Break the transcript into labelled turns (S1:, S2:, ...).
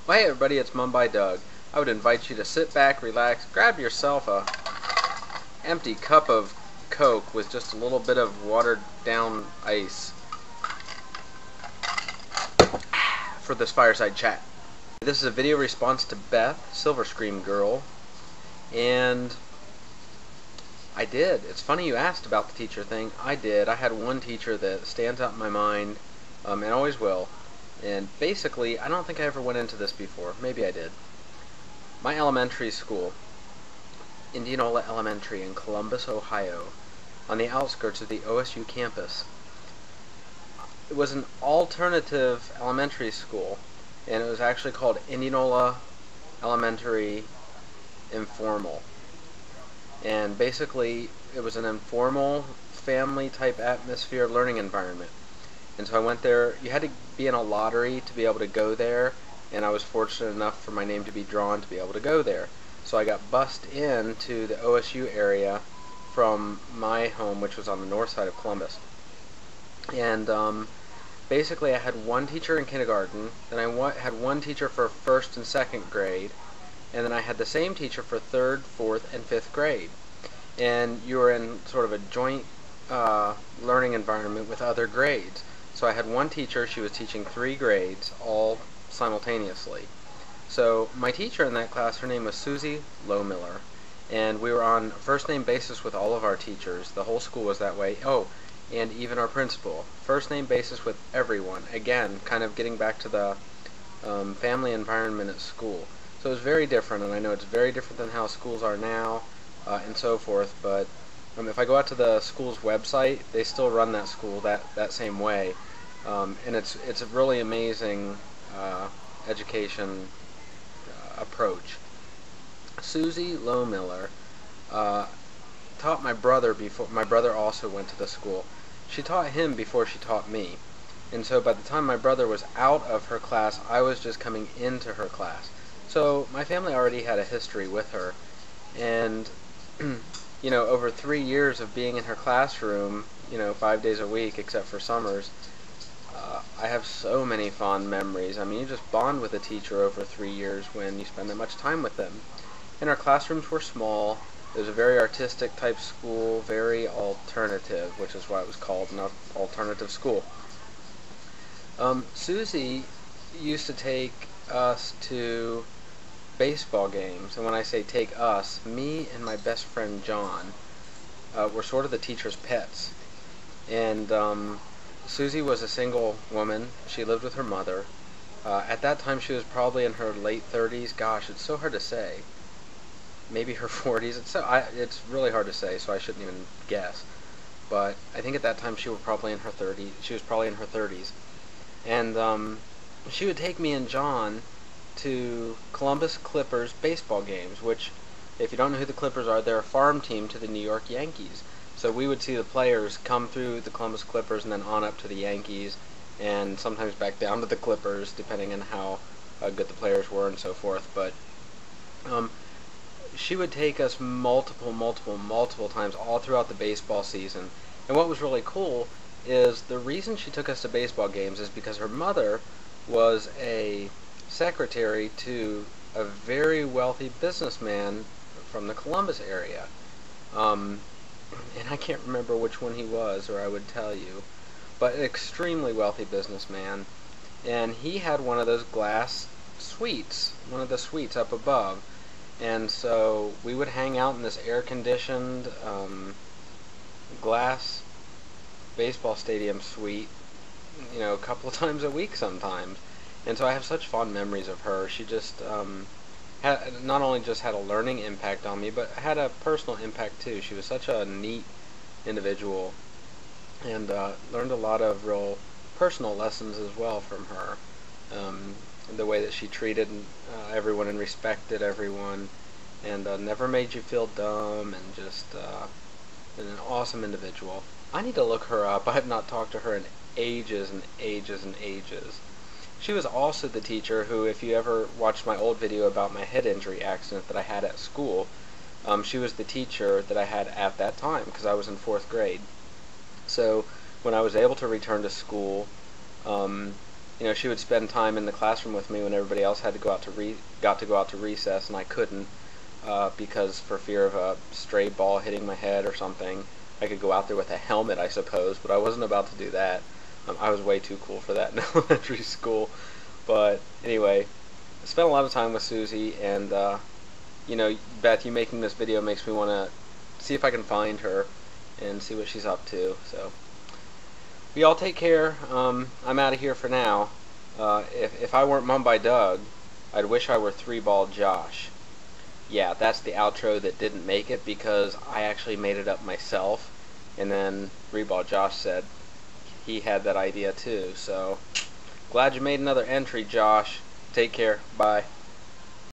S1: Well, hey everybody, it's Mum by Doug. I would invite you to sit back, relax, grab yourself a empty cup of Coke with just a little bit of watered down ice for this fireside chat. This is a video response to Beth, Silver Scream Girl, and I did. It's funny you asked about the teacher thing. I did. I had one teacher that stands out in my mind, and always will. And basically, I don't think I ever went into this before. Maybe I did. My elementary school, Indianola Elementary in Columbus, Ohio, on the outskirts of the OSU campus. It was an alternative elementary school, and it was actually called Indianola Elementary Informal. And basically, it was an informal, family-type atmosphere learning environment. And so I went there. You had to be in a lottery to be able to go there, and I was fortunate enough for my name to be drawn to be able to go there. So I got bussed into the OSU area from my home, which was on the north side of Columbus. And basically I had one teacher in kindergarten, then I had one teacher for first and second grade, and then I had the same teacher for third, fourth, and fifth grade. And you were in sort of a joint learning environment with other grades. So I had one teacher, she was teaching 3 grades, all simultaneously. So my teacher in that class, her name was Susie Miller, and we were on a first name basis with all of our teachers. The whole school was that way. Oh, and even our principal. First name basis with everyone. Again, kind of getting back to the family environment at school. So it was very different, and I know it's very different than how schools are now, and so forth, but if I go out to the school's website, they still run that school that same way. And it's a really amazing education approach. Susie Miller taught my brother before. My brother also went to the school. She taught him before she taught me. And so by the time my brother was out of her class, I was just coming into her class. So my family already had a history with her. And you know, over 3 years of being in her classroom, 5 days a week except for summers, I have so many fond memories. I mean, you just bond with a teacher over 3 years when you spend that much time with them. And our classrooms were small. It was a very artistic type school, very alternative, which is why it was called an alternative school. Susie used to take us to baseball games, and when I say take us, me and my best friend John were sort of the teacher's pets. And Susie was a single woman. She lived with her mother. At that time she was probably in her late 30s. Gosh, it's so hard to say. Maybe her 40s. It's really hard to say, so I shouldn't even guess. But I think at that time she was probably in her 30s. She was probably in her 30s. And she would take me and John to Columbus Clippers baseball games, which, if you don't know who the Clippers are, they're a farm team to the New York Yankees. So we would see the players come through the Columbus Clippers and then on up to the Yankees, and sometimes back down to the Clippers, depending on how good the players were and so forth. But she would take us multiple times all throughout the baseball season. And what was really cool is the reason she took us to baseball games is because her mother was a secretary to a very wealthy businessman from the Columbus area. And I can't remember which one he was, or I would tell you, but an extremely wealthy businessman. And he had one of those glass suites, one of the suites up above. And so we would hang out in this air-conditioned glass baseball stadium suite, a couple of times a week sometimes. And so I have such fond memories of her. She just not only just had a learning impact on me, but had a personal impact too. She was such a neat individual, and learned a lot of real personal lessons as well from her. The way that she treated everyone and respected everyone, and never made you feel dumb, and just an awesome individual. I need to look her up. I have not talked to her in ages and ages and ages. She was also the teacher who, if you ever watched my old video about my head injury accident that I had at school, she was the teacher that I had at that time, because I was in 4th grade. So when I was able to return to school, she would spend time in the classroom with me when everybody else had to go out to got to go out to recess, and I couldn't because for fear of a stray ball hitting my head or something. I could go out there with a helmet, I suppose, but I wasn't about to do that. I was way too cool for that in elementary school. But anyway, I spent a lot of time with Susie, and Beth, you making this video makes me want to see if I can find her and see what she's up to. So, we all take care. I'm out of here for now. If I weren't Mum by Doug, I'd wish I were 3-Ball Josh. Yeah, that's the outro that didn't make it because I actually made it up myself, and then 3-Ball Josh said he had that idea too. So, glad you made another entry, Josh. Take care. Bye.